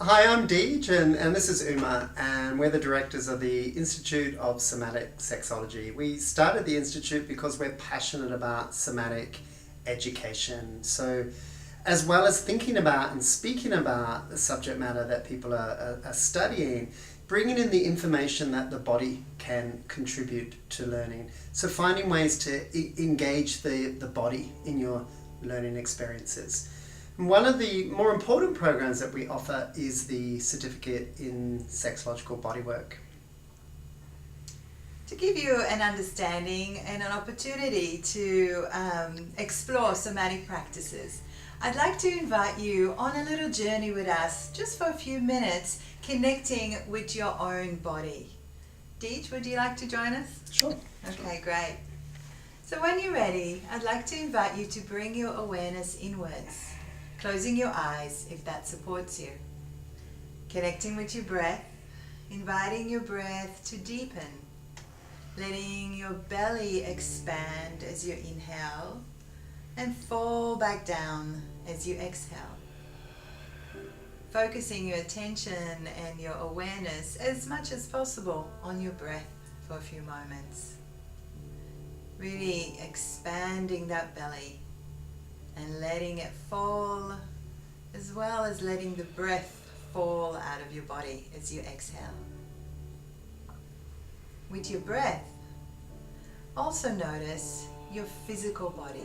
Hi, I'm Deej, and this is Uma, and we're the directors of the Institute of Somatic Sexology. We started the Institute because we're passionate about somatic education. So, as well as thinking about and speaking about the subject matter that people are studying, bringing in the information that the body can contribute to learning. So, finding ways to engage the body in your learning experiences. One of the more important programs that we offer is the Certificate in Sexological Bodywork. To give you an understanding and an opportunity to explore somatic practices, I'd like to invite you on a little journey with us, just for a few minutes, connecting with your own body. Deej, would you like to join us? Sure. Okay, great. So when you're ready, I'd like to invite you to bring your awareness inwards. Closing your eyes if that supports you. Connecting with your breath, inviting your breath to deepen. Letting your belly expand as you inhale and fall back down as you exhale. Focusing your attention and your awareness as much as possible on your breath for a few moments. Really expanding that belly and letting it fall, as well as letting the breath fall out of your body as you exhale. With your breath, also notice your physical body.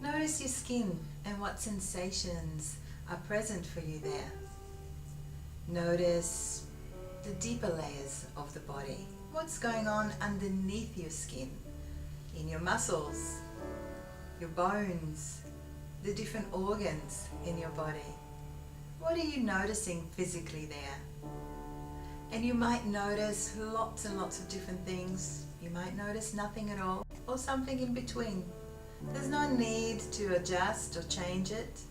Notice your skin and what sensations are present for you there. Notice the deeper layers of the body. What's going on underneath your skin, in your muscles, your bones, the different organs in your body. What are you noticing physically there? And you might notice lots and lots of different things. You might notice nothing at all, or something in between. There's no need to adjust or change it.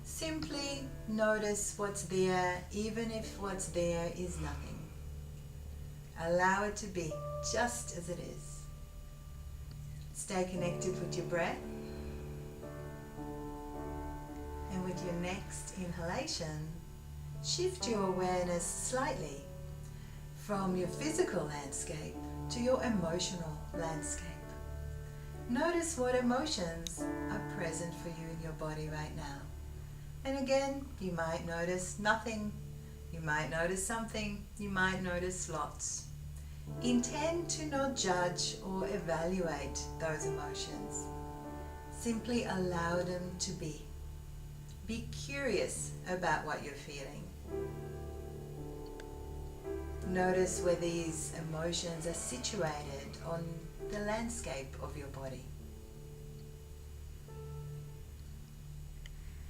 Simply notice what's there, even if what's there is nothing. Allow it to be just as it is. Stay connected with your breath. And with your next inhalation, shift your awareness slightly from your physical landscape to your emotional landscape. Notice what emotions are present for you in your body right now. And again, you might notice nothing, you might notice something, you might notice lots. Intend to not judge or evaluate those emotions. Simply allow them to be. Be curious about what you're feeling. Notice where these emotions are situated on the landscape of your body.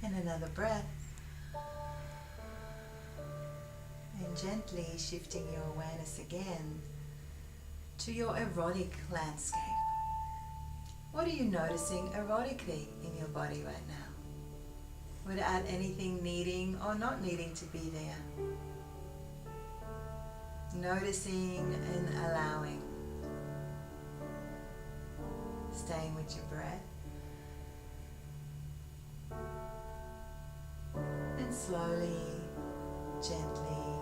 And another breath. And gently shifting your awareness again to your erotic landscape. What are you noticing erotically in your body right now? Without anything needing or not needing to be there. Noticing and allowing. Staying with your breath. And slowly, gently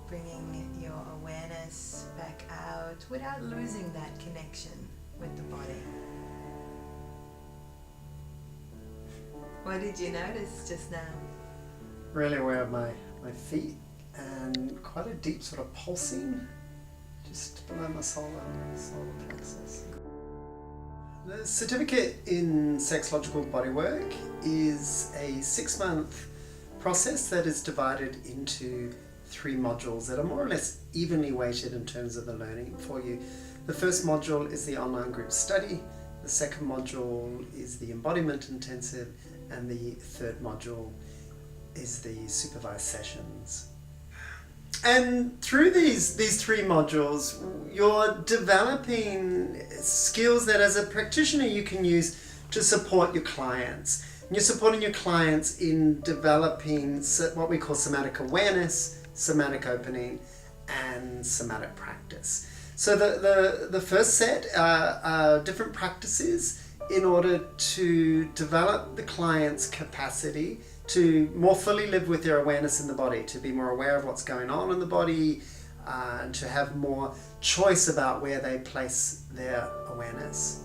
bringing your awareness back out without losing that connection with the body. What did you notice just now? Really aware of my feet and quite a deep sort of pulsing just below my solar plexus. The Certificate in Sexological Bodywork is a 6-month process that is divided into 3 modules that are more or less evenly weighted in terms of the learning for you. The first module is the online group study, the second module is the embodiment intensive, and the third module is the supervised sessions. And through these 3 modules, you're developing skills that as a practitioner you can use to support your clients. And you're supporting your clients in developing what we call somatic awareness, somatic opening, and somatic practice. So the first set are different practices in order to develop the client's capacity to more fully live with their awareness in the body, to be more aware of what's going on in the body, to have more choice about where they place their awareness.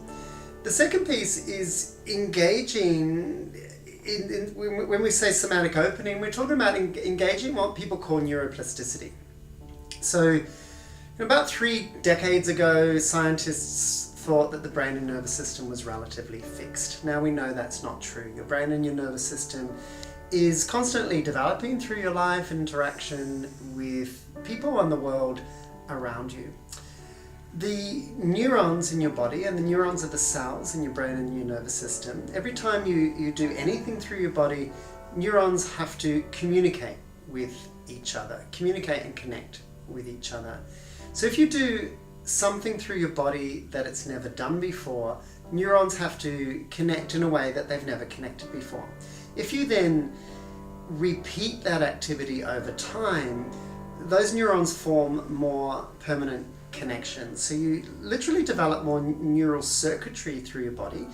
The second piece is engaging when we say somatic opening, we're talking about engaging what people call neuroplasticity. So about 3 decades ago, scientists thought that the brain and nervous system was relatively fixed. Now we know that's not true. Your brain and your nervous system is constantly developing through your life and interaction with people in the world around you. The neurons in your body and the neurons are the cells in your brain and your nervous system. Every time you do anything through your body, neurons have to communicate with each other, communicate and connect with each other. So if you do something through your body that it's never done before, neurons have to connect in a way that they've never connected before. If you then repeat that activity over time, those neurons form more permanent connections. So you literally develop more neural circuitry through your body,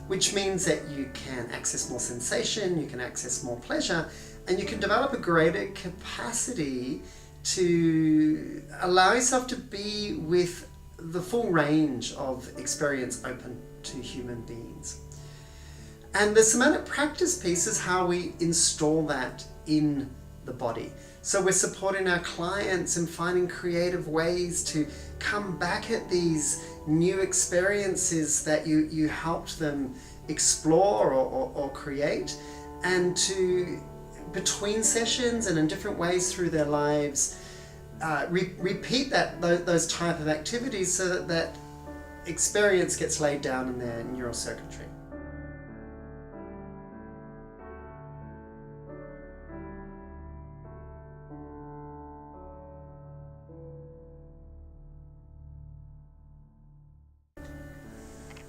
which means that you can access more sensation, you can access more pleasure, and you can develop a greater capacity to allow yourself to be with the full range of experience open to human beings. And the somatic practice piece is how we install that in the body. So we're supporting our clients and finding creative ways to come back at these new experiences that you helped them explore or create, and to, between sessions and in different ways through their lives, repeat those type of activities so that experience gets laid down in their neural circuitry.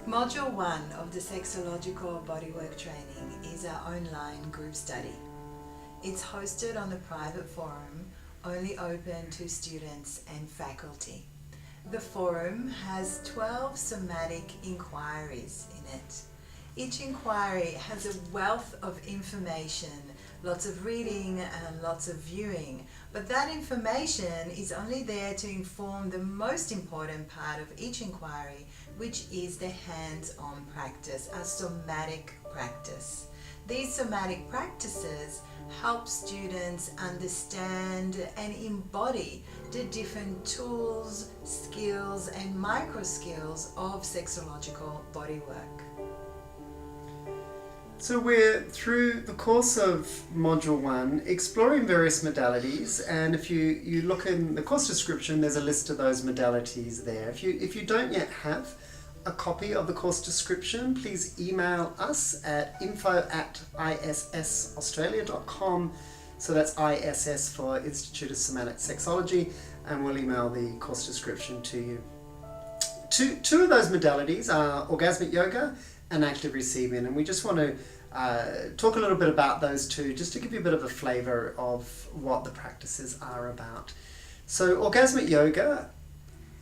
Module 1 of the Sexological Bodywork Training is our online group study. It's hosted on the private forum, only open to students and faculty. The forum has 12 somatic inquiries in it. Each inquiry has a wealth of information, lots of reading and lots of viewing, but that information is only there to inform the most important part of each inquiry, which is the hands-on practice, a somatic practice. These somatic practices help students understand and embody the different tools, skills, and micro skills of sexological bodywork. So we're, through the course of Module 1, exploring various modalities, and if you look in the course description, there's a list of those modalities there. If you don't yet have a copy of the course description, please email us at info@issaustralia.com. So that's ISS for Institute of Somatic Sexology, and we'll email the course description to you. Two of those modalities are orgasmic yoga and active receiving, and we just want to talk a little bit about those two, just to give you a bit of a flavor of what the practices are about. So orgasmic yoga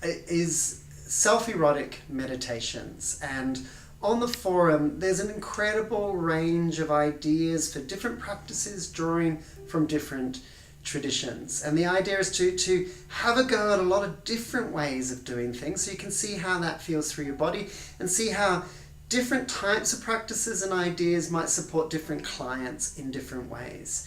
is self-erotic meditations, and on the forum there's an incredible range of ideas for different practices drawing from different traditions, and the idea is to have a go at a lot of different ways of doing things, so you can see how that feels through your body and see how different types of practices and ideas might support different clients in different ways.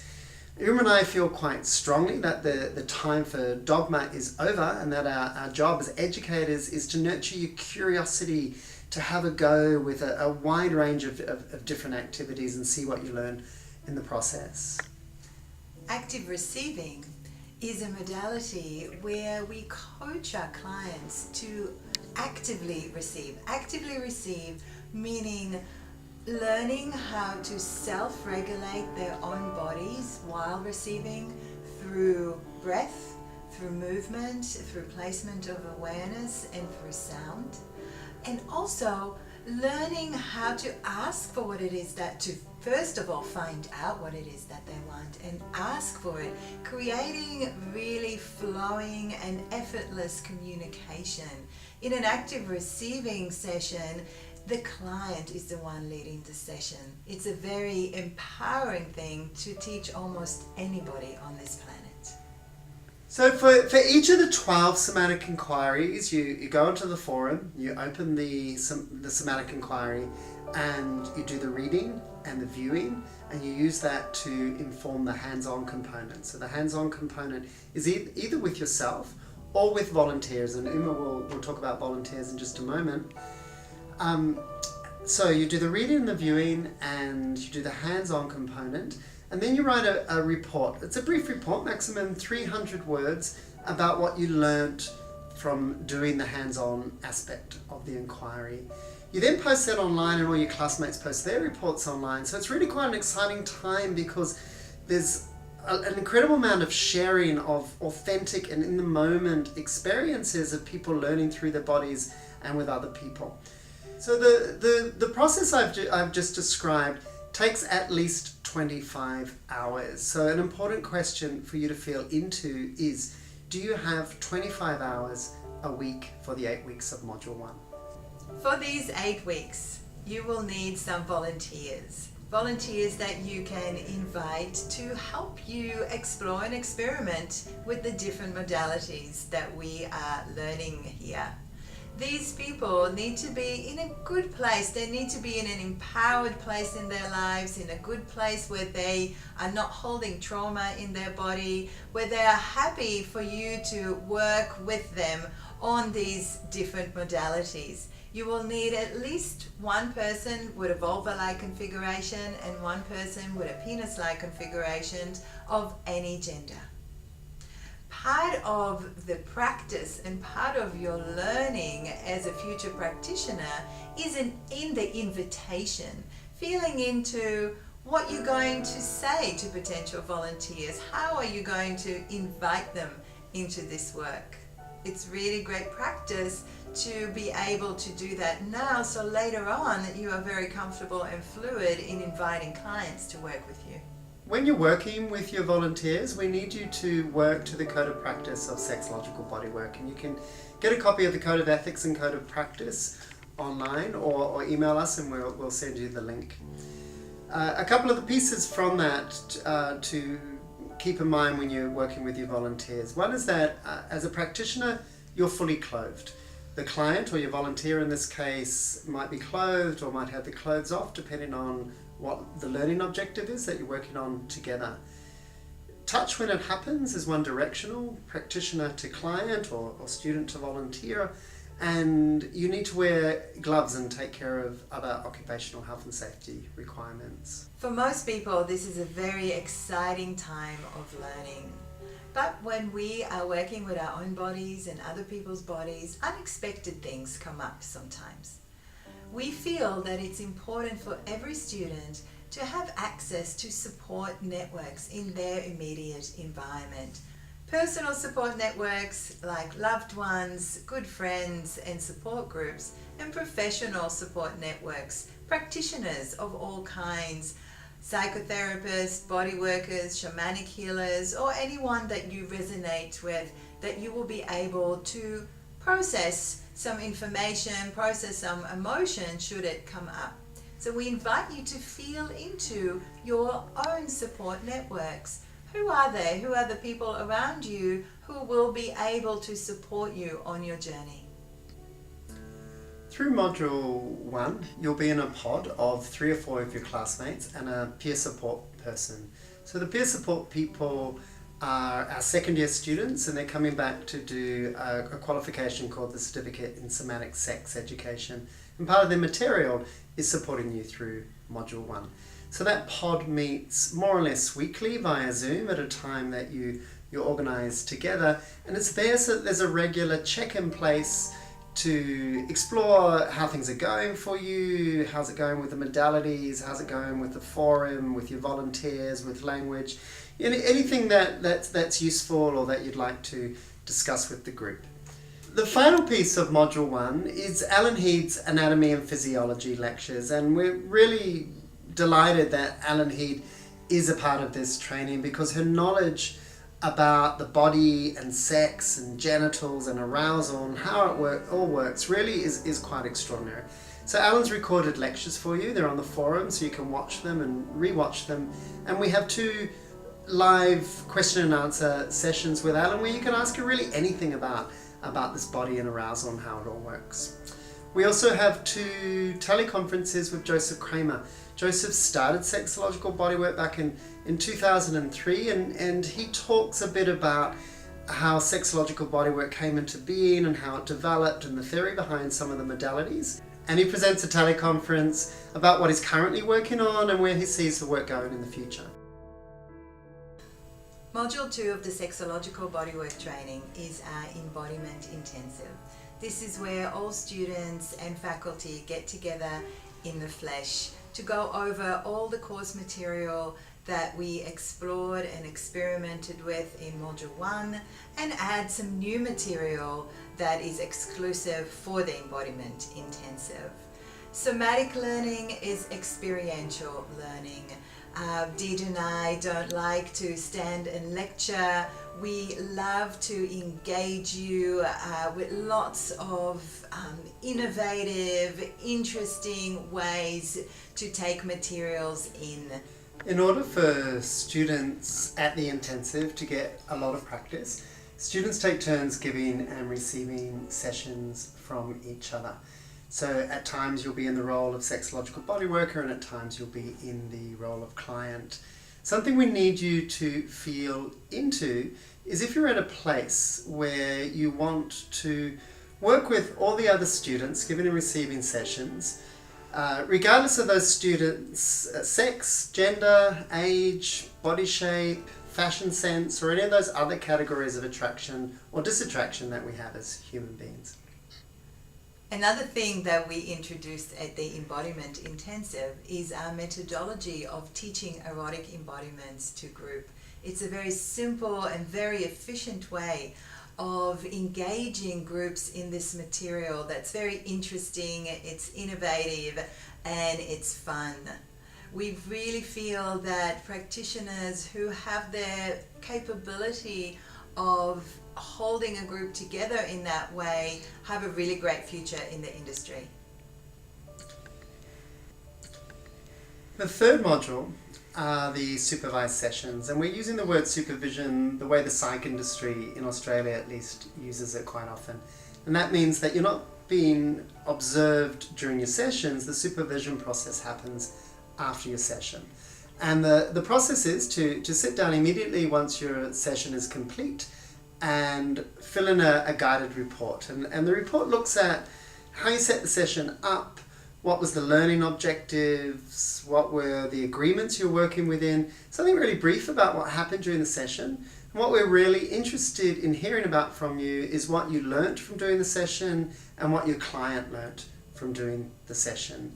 Uma and I feel quite strongly that the time for dogma is over, and that our job as educators is to nurture your curiosity, to have a go with a wide range of different activities and see what you learn in the process. Active receiving is a modality where we coach our clients to actively receive. Actively receive meaning learning how to self-regulate their own bodies while receiving through breath, through movement, through placement of awareness, and through sound. And also learning how to ask for what it is that, to first of all find out what it is that they want and ask for it, creating really flowing and effortless communication. In an active receiving session, the client is the one leading the session. It's a very empowering thing to teach almost anybody on this planet. So for each of the 12 somatic inquiries, you go into the forum, you open the somatic inquiry, and you do the reading and the viewing, and you use that to inform the hands-on component. So the hands-on component is either with yourself or with volunteers, and Uma will talk about volunteers in just a moment. So you do the reading and the viewing, and you do the hands-on component, and then you write a report. It's a brief report, maximum 300 words, about what you learnt from doing the hands-on aspect of the inquiry. You then post that online, and all your classmates post their reports online. So it's really quite an exciting time, because there's an incredible amount of sharing of authentic and in the moment experiences of people learning through their bodies and with other people. So the process I've just described takes at least 25 hours. So an important question for you to feel into is, do you have 25 hours a week for the 8 weeks of Module 1? For these 8 weeks, you will need some volunteers. Volunteers that you can invite to help you explore and experiment with the different modalities that we are learning here. These people need to be in a good place. They need to be in an empowered place in their lives, in a good place where they are not holding trauma in their body, where they are happy for you to work with them on these different modalities. You will need at least one person with a vulva-like configuration and one person with a penis-like configuration of any gender. Part of the practice and part of your learning as a future practitioner is in the invitation, feeling into what you're going to say to potential volunteers. How are you going to invite them into this work? It's really great practice to be able to do that now, so later on you are very comfortable and fluid in inviting clients to work with you. When you're working with your volunteers, we need you to work to the Code of Practice of Sexological Bodywork, and you can get a copy of the Code of Ethics and Code of Practice online, or email us and we'll send you the link. A couple of the pieces from that to keep in mind when you're working with your volunteers. One is that as a practitioner, you're fully clothed. The client, or your volunteer in this case, might be clothed or might have the clothes off, depending on what the learning objective is that you're working on together. Touch when it happens is one directional, practitioner to client or student to volunteer, and you need to wear gloves and take care of other occupational health and safety requirements. For most people, this is a very exciting time of learning. But when we are working with our own bodies and other people's bodies, unexpected things come up sometimes. We feel that it's important for every student to have access to support networks in their immediate environment. Personal support networks like loved ones, good friends and support groups, and professional support networks, practitioners of all kinds, psychotherapists, body workers, shamanic healers, or anyone that you resonate with, that you will be able to process some information, process some emotion should it come up. So we invite you to feel into your own support networks. Who are they? Who are the people around you who will be able to support you on your journey? Through Module 1, you'll be in a pod of 3 or 4 of your classmates and a peer support person. So the peer support people are our second year students, and they're coming back to do a qualification called the Certificate in Somatic Sex Education. And part of their material is supporting you through Module 1. So that pod meets more or less weekly via Zoom at a time that you organise together, and it's there so that there's a regular check in place to explore how things are going for you, how's it going with the modalities, how's it going with the forum, with your volunteers, with language, anything that's useful or that you'd like to discuss with the group. The final piece of Module 1 is Alan Head's Anatomy and Physiology lectures, and we're really delighted that Alan Head is a part of this training because her knowledge about the body and sex and genitals and arousal and how it all works really is quite extraordinary. So Alan's recorded lectures for you. They're on the forum, so you can watch them and re-watch them. And we have 2 live question and answer sessions with Alan where you can ask her really anything about this body and arousal and how it all works. We also have 2 teleconferences with Joseph Kramer. Joseph started Sexological Bodywork back in 2003 and he talks a bit about how Sexological Bodywork came into being and how it developed and the theory behind some of the modalities. And he presents a teleconference about what he's currently working on and where he sees the work going in the future. Module 2 of the Sexological Bodywork training is our Embodiment Intensive. This is where all students and faculty get together in the flesh to go over all the course material that we explored and experimented with in Module 1 and add some new material that is exclusive for the Embodiment Intensive. Somatic learning is experiential learning. Dee and I don't like to stand and lecture. We love to engage you with lots of innovative, interesting ways to take materials in. In order for students at the intensive to get a lot of practice, students take turns giving and receiving sessions from each other. So at times you'll be in the role of sexological bodyworker and at times you'll be in the role of client. Something we need you to feel into is if you're at a place where you want to work with all the other students giving and receiving sessions, regardless of those students' sex, gender, age, body shape, fashion sense, or any of those other categories of attraction or disattraction that we have as human beings. Another thing that we introduced at the Embodiment Intensive is our methodology of teaching erotic embodiments to group. It's a very simple and very efficient way of engaging groups in this material that's very interesting, it's innovative, and it's fun. We really feel that practitioners who have their capability of holding a group together in that way have a really great future in the industry. The third module are the supervised sessions, and we're using the word supervision the way the psych industry in Australia at least uses it quite often. And that means that you're not being observed during your sessions, the supervision process happens after your session. And the process is to sit down immediately once your session is complete and fill in a guided report. And the report looks at how you set the session up, what was the learning objectives, what were the agreements you're working within, something really brief about what happened during the session. And what we're really interested in hearing about from you is what you learnt from doing the session and what your client learnt from doing the session.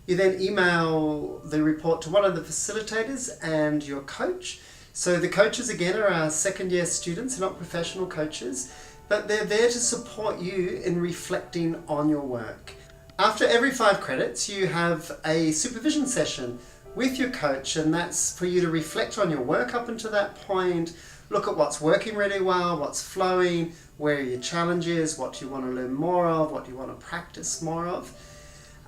You then email the report to one of the facilitators and your coach. So the coaches again are our second year students, they're not professional coaches, but they're there to support you in reflecting on your work. After every 5 credits, you have a supervision session with your coach, and that's for you to reflect on your work up until that point, look at what's working really well, what's flowing, where are your challenges, what do you want to learn more of, what do you want to practice more of.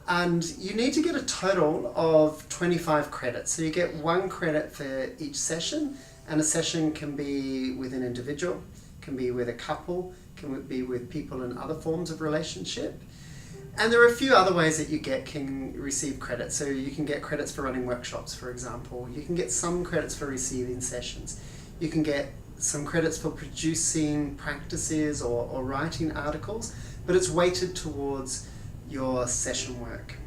And you need to get a total of 25 credits. So you get 1 credit for each session, and a session can be with an individual, can be with a couple, can be with people in other forms of relationship. And there are a few other ways that you can receive credits. So you can get credits for running workshops, for example. You can get some credits for receiving sessions. You can get some credits for producing practices or writing articles, but it's weighted towards your session work.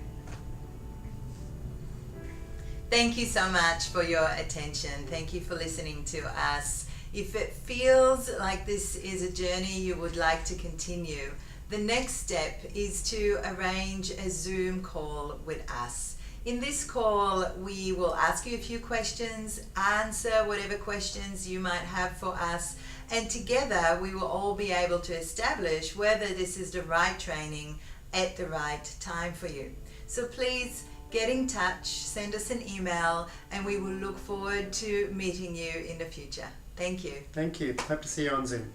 Thank you so much for your attention. Thank you for listening to us. If it feels like this is a journey you would like to continue, the next step is to arrange a Zoom call with us. In this call, we will ask you a few questions, answer whatever questions you might have for us, and together we will all be able to establish whether this is the right training at the right time for you. So please get in touch, send us an email, and we will look forward to meeting you in the future. Thank you. Thank you. Hope to see you on Zoom.